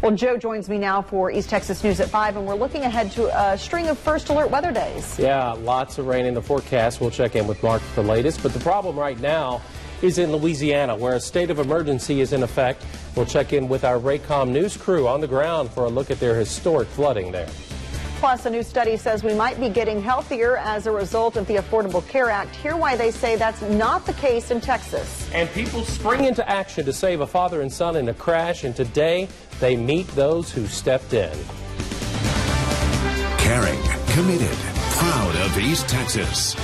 Well, Joe joins me now for East Texas News at 5, and we're looking ahead to a string of first alert weather days. Yeah, lots of rain in the forecast. We'll check in with Mark for the latest. But the problem right now is in Louisiana, where a state of emergency is in effect. We'll check in with our Raycom news crew on the ground for a look at their historic flooding there. Plus, a new study says we might be getting healthier as a result of the Affordable Care Act. Hear why they say that's not the case in Texas. And people spring into action to save a father and son in a crash, and today they meet those who stepped in. Caring, committed, proud of East Texas.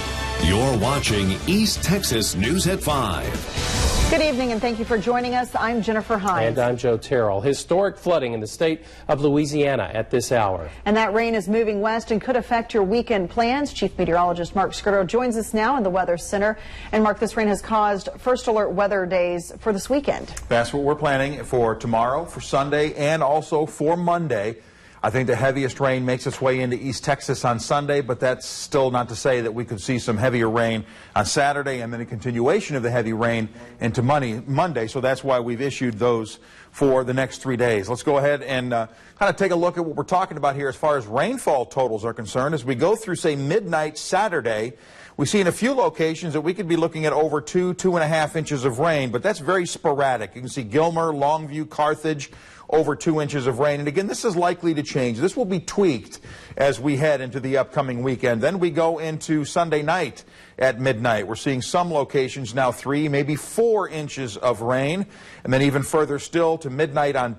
You're watching East Texas News at 5. Good evening, and thank you for joining us. I'm Jennifer Hines. And I'm Joe Terrell. Historic flooding in the state of Louisiana at this hour. And that rain is moving west and could affect your weekend plans. Chief Meteorologist Mark Skirdo joins us now in the Weather Center. And Mark, this rain has caused first alert weather days for this weekend. That's what we're planning for tomorrow, for Sunday, and also for Monday. I think the heaviest rain makes its way into East Texas on Sunday, but that's still not to say that we could see some heavier rain on Saturday and then a continuation of the heavy rain into Monday. So that's why we've issued those for the next 3 days. Let's go ahead and kind of take a look at what we're talking about here as far as rainfall totals are concerned. As we go through, say, midnight Saturday, we see in a few locations that we could be looking at over 2.5 inches of rain, but that's very sporadic. You can see Gilmer, Longview, Carthage, over 2 inches of rain. And again, this is likely to change. This will be tweaked as we head into the upcoming weekend. Then we go into Sunday night at midnight. We're seeing some locations now 3, maybe 4 inches of rain. And then even further still to midnight on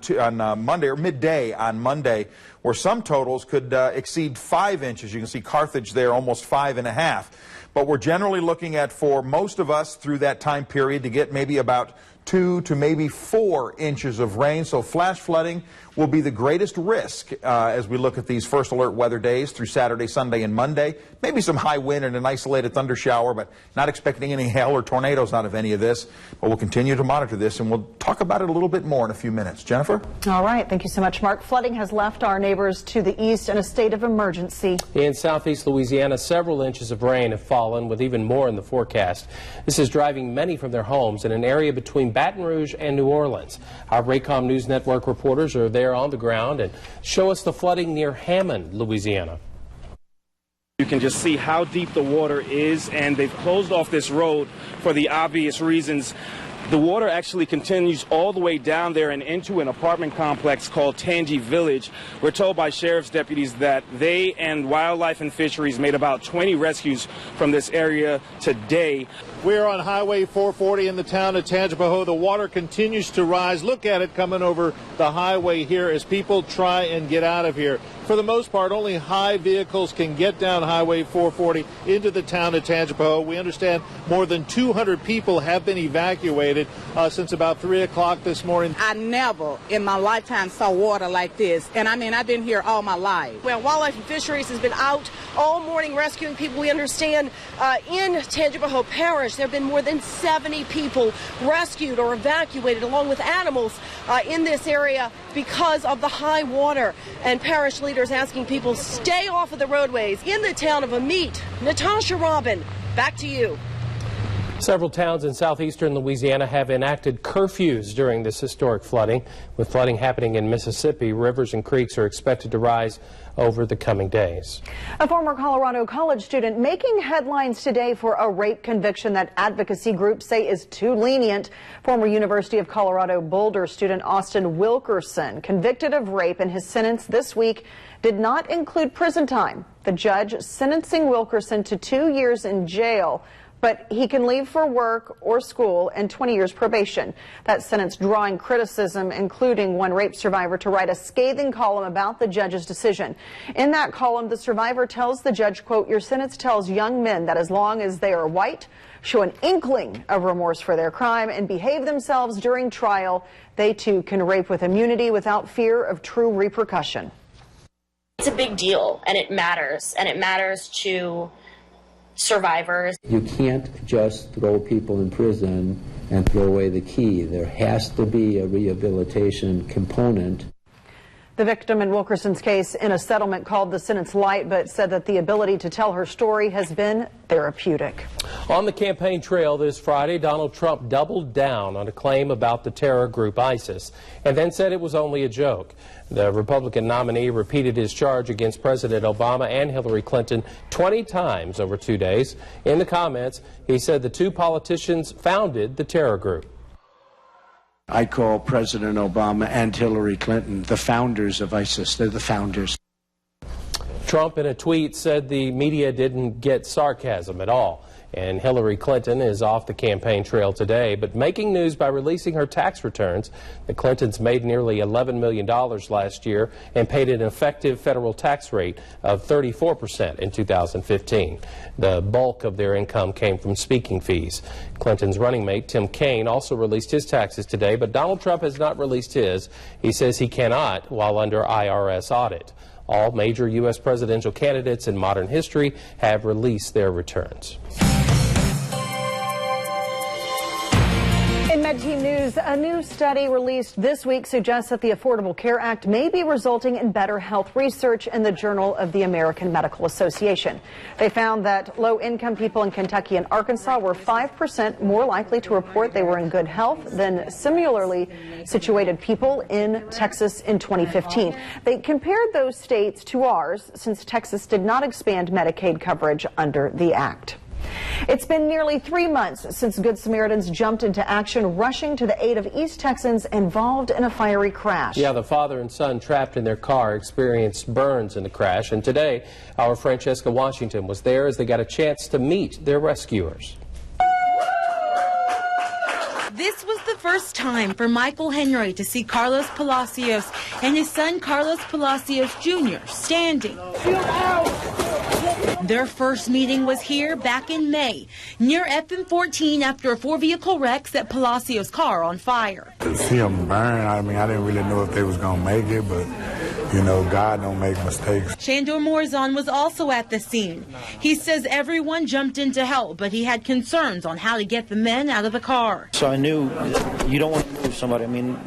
Monday, or midday on Monday, where some totals could exceed 5 inches. You can see Carthage there, almost 5.5. But we're generally looking at, for most of us through that time period, to get maybe about 2 to maybe 4 inches of rain. So flash flooding will be the greatest risk as we look at these first alert weather days through Saturday, Sunday, and Monday. Maybe some high wind and an isolated thunder shower, but not expecting any hail or tornadoes out of any of this. But we'll continue to monitor this, and we'll talk about it a little bit more in a few minutes. Jennifer? All right. Thank you so much, Mark. Flooding has left our neighbors to the east in a state of emergency. In southeast Louisiana, several inches of rain have fallen, with even more in the forecast. This is driving many from their homes in an area between Baton Rouge and New Orleans. Our Raycom News Network reporters are there on the ground and show us the flooding near Hammond, Louisiana. You can just see how deep the water is, and they've closed off this road for the obvious reasons. The water actually continues all the way down there and into an apartment complex called Tangi Village. We're told by sheriff's deputies that they and Wildlife and Fisheries made about 20 rescues from this area today. We're on Highway 440 in the town of Tangipahoa. The water continues to rise. Look at it coming over the highway here as people try and get out of here. For the most part, only high vehicles can get down Highway 440 into the town of Tangipahoa. We understand more than 200 people have been evacuated since about 3 o'clock this morning. I never in my lifetime saw water like this. And I mean, I've been here all my life. Well, Wildlife and Fisheries has been out all morning rescuing people. We understand in Tangipahoa Parish, there have been more than 70 people rescued or evacuated along with animals in this area because of the high water. And parish leaders asking people stay off of the roadways in the town of Amite. Natasha Robin, back to you. Several towns in southeastern Louisiana have enacted curfews during this historic flooding. With flooding happening in Mississippi, rivers and creeks are expected to rise over the coming days. A former Colorado college student making headlines today for a rape conviction that advocacy groups say is too lenient. Former University of Colorado Boulder student Austin Wilkerson, convicted of rape, and his sentence this week did not include prison time. The judge sentencing Wilkerson to 2 years in jail, but he can leave for work or school and 20 years probation. That sentence drawing criticism, including one rape survivor to write a scathing column about the judge's decision. In that column, the survivor tells the judge, quote, "Your sentence tells young men that as long as they are white, show an inkling of remorse for their crime, and behave themselves during trial, they too can rape with immunity without fear of true repercussion." It's a big deal, and it matters to survivors. You can't just throw people in prison and throw away the key. There has to be a rehabilitation component. The victim in Wilkerson's case in a settlement called the sentence light, but said that the ability to tell her story has been therapeutic. On the campaign trail this Friday, Donald Trump doubled down on a claim about the terror group ISIS and then said it was only a joke. The Republican nominee repeated his charge against President Obama and Hillary Clinton 20 times over 2 days. In the comments, he said the two politicians founded the terror group. I call President Obama and Hillary Clinton the founders of ISIS. They're the founders. Trump in a tweet said the media didn't get sarcasm at all. And Hillary Clinton is off the campaign trail today, but making news by releasing her tax returns. The Clintons made nearly $11 million last year and paid an effective federal tax rate of 34% in 2015. The bulk of their income came from speaking fees. Clinton's running mate, Tim Kaine, also released his taxes today, but Donald Trump has not released his. He says he cannot while under IRS audit. All major U.S. presidential candidates in modern history have released their returns. In MedTeam News, a new study released this week suggests that the Affordable Care Act may be resulting in better health research in the Journal of the American Medical Association. They found that low-income people in Kentucky and Arkansas were 5% more likely to report they were in good health than similarly situated people in Texas in 2015. They compared those states to ours since Texas did not expand Medicaid coverage under the act. It's been nearly 3 months since Good Samaritans jumped into action, rushing to the aid of East Texans involved in a fiery crash. Yeah, the father and son trapped in their car experienced burns in the crash, and today our Francesca Washington was there as they got a chance to meet their rescuers. This was the first time for Michael Henry to see Carlos Palacios and his son Carlos Palacios Jr. standing. Their first meeting was here back in May, near FM14 after a four-vehicle wreck set Palacios' car on fire. To see them burn, I mean, I didn't really know if they was going to make it, but, you know, God don't make mistakes. Shandor Morzon was also at the scene. He says everyone jumped in to help, but he had concerns on how to get the men out of the car. So I knew you don't want to move somebody. I mean,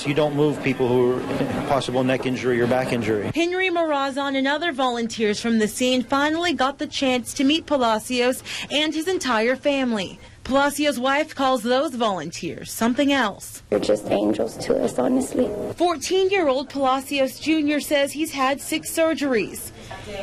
you don't move people who are possible neck injury or back injury. Henry Morazan and other volunteers from the scene finally got the chance to meet Palacios and his entire family. Palacios' wife calls those volunteers something else. They're just angels to us, honestly. 14-year-old Palacios Jr. says he's had 6 surgeries.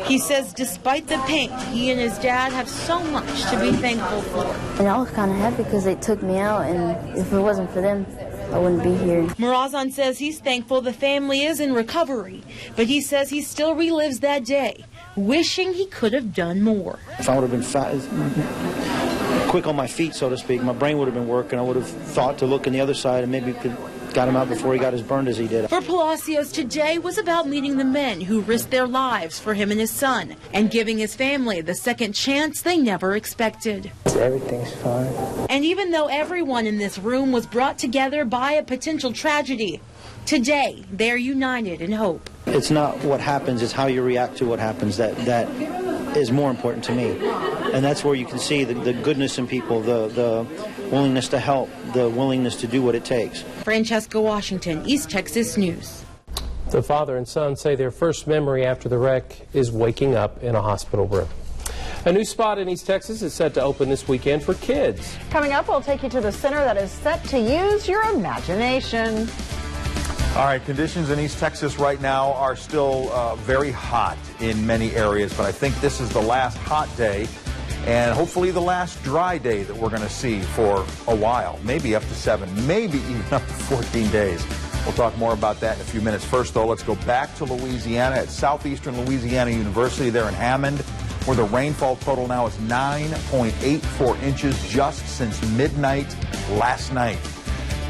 He says despite the pain, he and his dad have so much to be thankful for. And I was kind of happy because they took me out, and if it wasn't for them, I wouldn't be here. Morazan says he's thankful the family is in recovery, but he says he still relives that day, wishing he could have done more. If I would have been quick on my feet, so to speak, my brain would have been working. I would have thought to look on the other side and maybe could got him out before he got as burned as he did. For Palacios, today was about meeting the men who risked their lives for him and his son and giving his family the second chance they never expected. Everything's fine. And even though everyone in this room was brought together by a potential tragedy, today they're united in hope. It's not what happens, it's how you react to what happens that is more important to me. And that's where you can see the goodness in people, the willingness to help, the willingness to do what it takes. Francesca Washington, East Texas News. The father and son say their first memory after the wreck is waking up in a hospital room. A new spot in East Texas is set to open this weekend for kids. Coming up, we'll take you to the center that is set to use your imagination. All right, conditions in East Texas right now are still very hot in many areas, but I think this is the last hot day and hopefully the last dry day that we're going to see for a while, maybe up to 7, maybe even up to 14 days. We'll talk more about that in a few minutes. First, though, let's go back to Louisiana at Southeastern Louisiana University there in Hammond, where the rainfall total now is 9.84 inches just since midnight last night.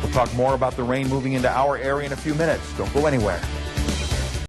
We'll talk more about the rain moving into our area in a few minutes. Don't go anywhere.